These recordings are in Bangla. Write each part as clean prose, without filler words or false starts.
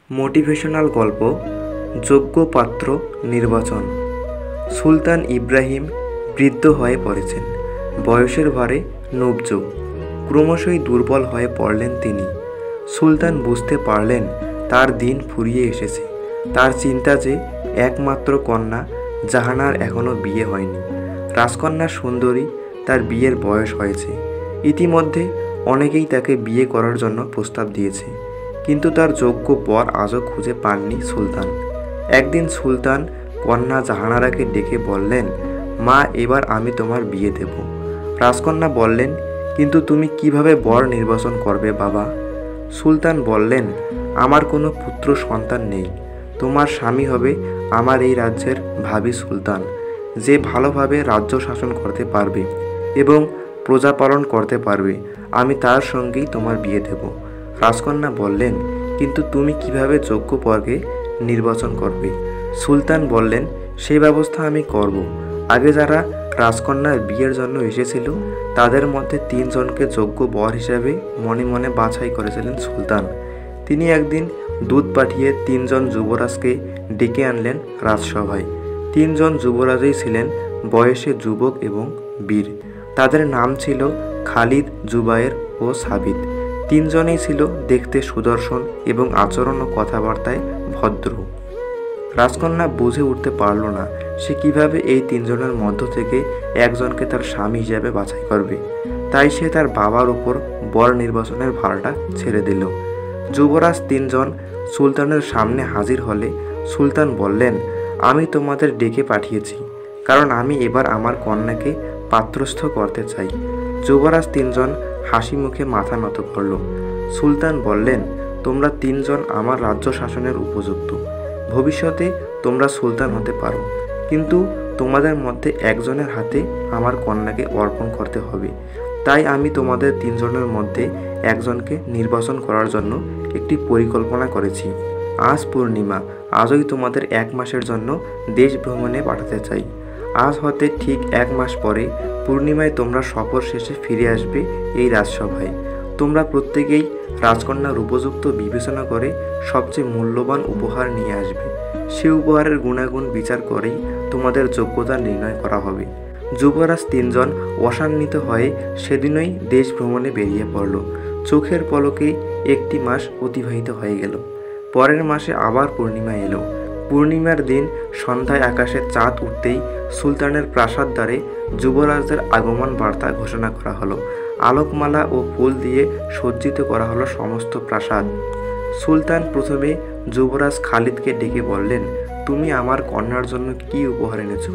মোটিভেশনাল গল্প যোগ্য পাত্র নির্বাচন। সুলতান ইব্রাহিম বৃদ্ধ হয়ে পড়েছেন। বয়সের ভারে নবজ, ক্রমশই দুর্বল হয়ে পড়লেন তিনি। সুলতান বুঝতে পারলেন তার দিন ফুরিয়ে এসেছে। তার চিন্তা যে একমাত্র কন্যা জাহানার এখনও বিয়ে হয়নি। রাজকন্যা সুন্দরী, তার বিয়ের বয়স হয়েছে। ইতিমধ্যে অনেকেই তাকে বিয়ে করার জন্য প্রস্তাব দিয়েছে, কিন্তু তার যোগ্য বর আজও খুঁজে পাননি সুলতান। একদিন সুলতান কন্যা জাহানারাকে ডেকে বললেন, মা, এবার আমি তোমার বিয়ে দেব। রাজকন্যা বললেন, কিন্তু তুমি কিভাবে বর নির্বাচন করবে বাবা? সুলতান বললেন, আমার কোনো পুত্র সন্তান নেই। তোমার স্বামী হবে আমার এই রাজ্যের ভাবী সুলতান, যে ভালোভাবে রাজ্য শাসন করতে পারবে এবং প্রজা পালন করতে পারবে। আমি তার সঙ্গেই তোমার বিয়ে দেব। রাজকন্যা বললেন, কিন্তু তুমি কিভাবে যোগ্য বরকে নির্বাচন করবে? সুলতান বললেন, সেই ব্যবস্থা আমি করব। আগে যারা রাজকন্যার বিয়ের জন্য এসেছিল তাদের মধ্যে 3 জনকে যোগ্য বর হিসাবে মনে মনে বাছাই করেছিলেন সুলতান। তিনি একদিন দূত পাঠিয়ে 3 জন যুবরাজকে ডেকে আনলেন রাজসভায়। 3 জন যুবরাজই ছিলেন বয়সে যুবক এবং বীর। তাদের নাম ছিল খালিদ, জুবায়ের ও সাবিত। 3 জনেই ছিল দেখতে সুদর্শন এবং আচরণ ও কথাবার্তায় ভদ্র। রাজকন্যা বুঝে উঠতে পারল না সে কিভাবে এই 3 জনের মধ্য থেকে একজনকে তার স্বামী হিসেবে বাছাই করবে। তাই সে তার বাবার উপর বর নির্বাচনের ভারটা ছেড়ে দিল। যুবরাজ 3 জন সুলতানের সামনে হাজির হলে সুলতান বললেন, আমি তোমাদের ডেকে পাঠিয়েছি কারণ আমি এবার আমার কন্যাকে পাত্রস্থ করতে চাই। যুবরাজ 3 জন হাসি মুখে মাথা নত করল। সুলতান বললেন, তোমরা 3 জন আমার রাজ্য শাসনের উপযুক্ত। ভবিষ্যতে তোমরা সুলতান হতে পারো, কিন্তু তোমাদের মধ্যে একজনের হাতে আমার কন্যাকে অর্পণ করতে হবে। তাই আমি তোমাদের 3 জনের মধ্যে একজনকে নির্বাচন করার জন্য একটি পরিকল্পনা করেছি। আজ পূর্ণিমা, আজই তোমাদের 1 মাসের জন্য দেশ ভ্রমণে পাঠাতে চাই। আজ হতে ঠিক 1 মাস পরে পূর্ণিমায় তোমরা সফর শেষে ফিরে আসবে এই রাজসভায়। তোমরা প্রত্যেকেই রাজকন্যার উপযুক্ত বিবেচনা করে সবচেয়ে মূল্যবান উপহার নিয়ে আসবে। সে উপহারের গুণাগুণ বিচার করেই তোমাদের যোগ্যতা নির্ণয় করা হবে। যুবরাজ 3 জন অসান্বিত হয়ে সেদিনই দেশ ভ্রমণে বেরিয়ে পড়ল। চোখের পলকে 1টি মাস অতিবাহিত হয়ে গেল। পরের মাসে আবার পূর্ণিমা এলো। পূর্ণিমার দিন সন্ধ্যায় আকাশে চাঁদ উঠতেই সুলতানের প্রাসাদ দ্বারে যুবরাজদের আগমন বার্তা ঘোষণা করা হলো। আলোকমালা ও ফুল দিয়ে সজ্জিত করা হলো সমস্ত প্রাসাদ। সুলতান প্রথমে যুবরাজ খালিদকে ডেকে বললেন, তুমি আমার কন্যার জন্য কি উপহার এনেছ?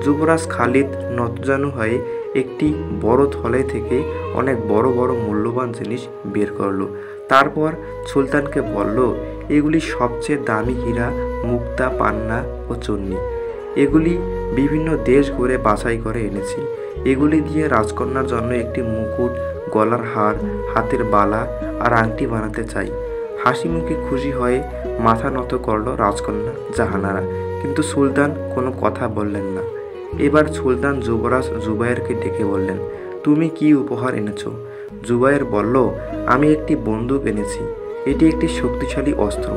যুবরাজ খালিদ নতজানু হয়ে একটি বড় থলে থেকে অনেক বড় বড় মূল্যবান জিনিস বের করলো। তারপর সুলতানকে বলল, এগুলি সবচেয়ে দামি হীরা, মুক্তা, পান্না ও চুন্নি। এগুলি বিভিন্ন দেশ ঘুরে বাছাই করে এনেছি। এগুলি দিয়ে রাজকন্যার জন্য একটি মুকুট, গলার হার, হাতের বালা আর আংটি বানাতে চাই। হাসি মুখে খুশি হয়ে মাথা নত করল রাজকন্যা জাহানারা, কিন্তু সুলতান কোনো কথা বললেন না। এবার সুলতান যুবরাজ জুবায়েরকে ডেকে বললেন, তুমি কি উপহার এনেছো? জুবায়ের বলল, আমি একটি বন্দুক এনেছি। এটি একটি শক্তিশালী অস্ত্র।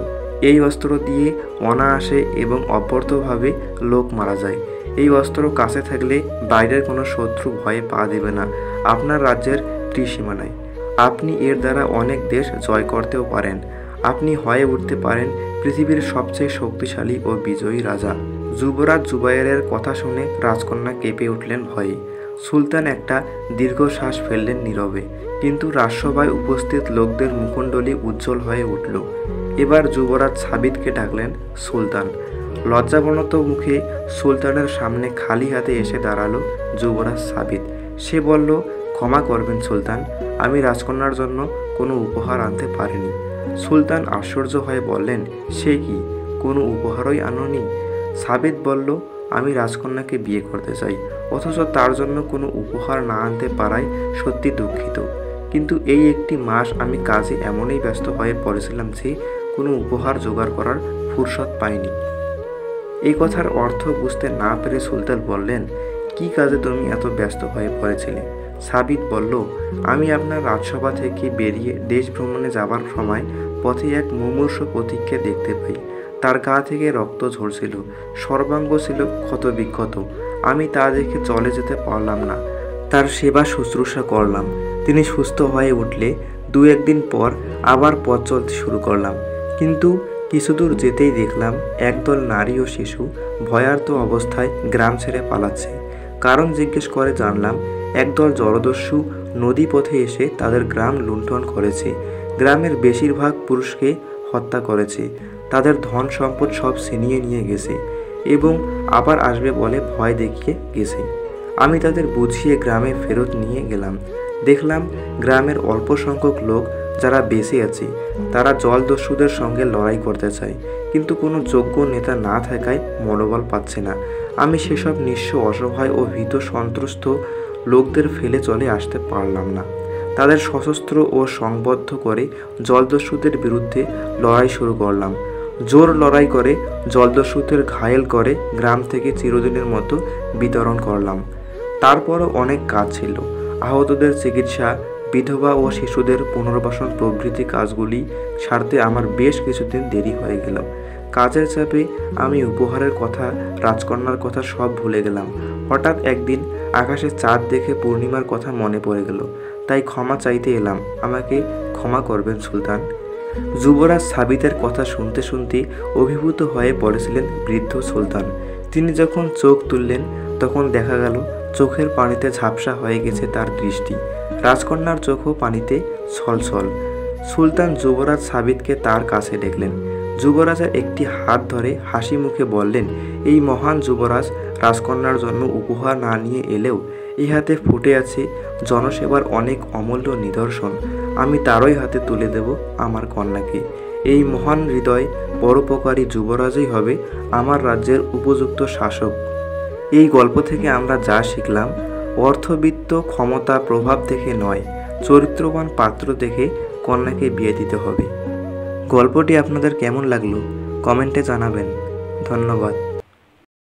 এই অস্ত্র দিয়ে অনায়াসে এবং অব্যর্থভাবে লোক মারা যায়। এই অস্ত্র কাছে থাকলে বাইরের কোনো শত্রু ভয়ে পা দেবে না আপনার রাজ্যের ত্রিসীমানায়। আপনি এর দ্বারা অনেক দেশ জয় করতেও পারেন। আপনি হয়ে উঠতে পারেন পৃথিবীর সবচেয়ে শক্তিশালী ও বিজয়ী রাজা। যুবরাজ জুবায়েরের কথা শুনে রাজকন্যা কেঁপে উঠলেন ভয়ে। সুলতান একটা দীর্ঘশ্বাস ফেললেন নীরবে, কিন্তু রাজসভায় উপস্থিত লোকদের মুখমণ্ডলী উজ্জ্বল হয়ে উঠল। এবার যুবরাজ সাবিতকে ডাকলেন সুলতান। লজ্জাবনত মুখে সুলতানের সামনে খালি হাতে এসে দাঁড়ালো যুবরাজ সাবিত। সে বলল, ক্ষমা করবেন সুলতান, আমি রাজকন্যার জন্য কোনো উপহার আনতে পারিনি। সুলতান আশ্চর্য হয়ে বললেন, সে কি, কোনো উপহারই আনোনি? সাবিত বলল, আমি রাজকন্যাকে বিয়ে করতে চাই, অথচ তার জন্য কোনো উপহার না আনতে পারায় সত্যি দুঃখিত। কিন্তু এই 1টি মাস আমি কাজে এমনই ব্যস্ত হয়ে পড়েছিলাম যে কোনো উপহার জোগাড় করার ফুরসত পাইনি। এই কথার অর্থ বুঝতে না পেরে সুলতান বললেন, কি কাজে তুমি এত ব্যস্ত হয়ে পড়েছিলে? সাবিত বলল, আমি আপনার রাজসভা থেকে বেরিয়ে দেশ ভ্রমণে যাবার সময় পথে এক মুমূর্ষু পথিককে দেখতে পাই। তার গা থেকে রক্ত ঝরছিল, সর্বাঙ্গ ছিল ক্ষতবিক্ষত। আমি তা দেখে চলে যেতে পারলাম না। তার সেবা শুশ্রূষা করলাম। তিনি সুস্থ হয়ে উঠলে 2-1 দিন পর আবার পথ চলতে শুরু করলাম। কিন্তু কিছুদূর যেতেই দেখলাম একদল নারী ও শিশু ভয়ার্ত অবস্থায় গ্রাম ছেড়ে পালাচ্ছে। কারণ জিজ্ঞেস করে জানলাম একদল জলদস্যু নদী পথে এসে তাদের গ্রাম লুণ্ঠন করেছে। গ্রামের বেশিরভাগ পুরুষকে হত্যা করেছে, তাদের ধন সম্পদ সব ছিনিয়ে নিয়ে গেছে এবং আবার আসবে বলে ভয় দেখিয়ে গেছে। আমি তাদের বুঝিয়ে গ্রামে ফেরত নিয়ে গেলাম। দেখলাম গ্রামের অল্প সংখ্যক লোক যারা বেঁচে আছে তারা জলদস্যুদের সঙ্গে লড়াই করতে চায়, কিন্তু কোনো যোগ্য নেতা না থাকায় মনোবল পাচ্ছে না। আমি সেসব নিঃস্ব, অসহায় ও ভীত সন্ত্রস্ত লোকদের ফেলে চলে আসতে পারলাম না। তাদের সশস্ত্র ও সংবদ্ধ করে জলদস্যুদের বিরুদ্ধে লড়াই শুরু করলাম। জোর লড়াই করে জলদস্যুদের ঘায়েল করে গ্রাম থেকে চিরদিনের মতো বিতরণ করলাম। তারপরও অনেক কাজ ছিল। আহতদের চিকিৎসা, বিধবা ও শিশুদের পুনর্বাসন প্রভৃতি কাজগুলি সারতে আমার বেশ কিছুদিন দেরি হয়ে গেল। কাজের চাপে আমি উপহারের কথা, রাজকন্যার কথা সব ভুলে গেলাম। হঠাৎ একদিন আকাশে চাঁদ দেখে পূর্ণিমার কথা মনে পড়ে গেল, তাই ক্ষমা চাইতে এলাম। আমাকে ক্ষমা করবেন সুলতান। যুবরাজ সাবিতের কথা শুনতে শুনতে অভিভূত হয়ে পড়েছিলেন বৃদ্ধ সুলতান। তিনি যখন চোখ তুললেন তখন দেখা গেল চোখের পানিতে ঝাপসা হয়ে গেছে তার দৃষ্টি। রাজকন্যার চোখও পানিতে ছলছল। সুলতান যুবরাজ সাবিতকে তার কাছে ডেকলেন। যুবরাজের একটি হাত ধরে হাসি মুখে বললেন, এই মহান যুবরাজ রাজকন্যার জন্য উপহার না নিয়ে এলেও এই হাতে ফুটে আছে জনসেবার অনেক অমূল্য নিদর্শন। আমি তারই হাতে তুলে দেব আমার কন্যাকে। এই মহান হৃদয় পরোপকারী যুবরাজই হবে আমার রাজ্যের উপযুক্ত শাসক। এই গল্প থেকে আমরা যা শিখলাম, অর্থবিত্ত, ক্ষমতা, প্রভাব দেখে নয়, চরিত্রবান পাত্র দেখে কন্যাকে বিয়ে দিতে হবে। গল্পটি আপনাদের কেমন লাগলো কমেন্টে জানাবেন। ধন্যবাদ।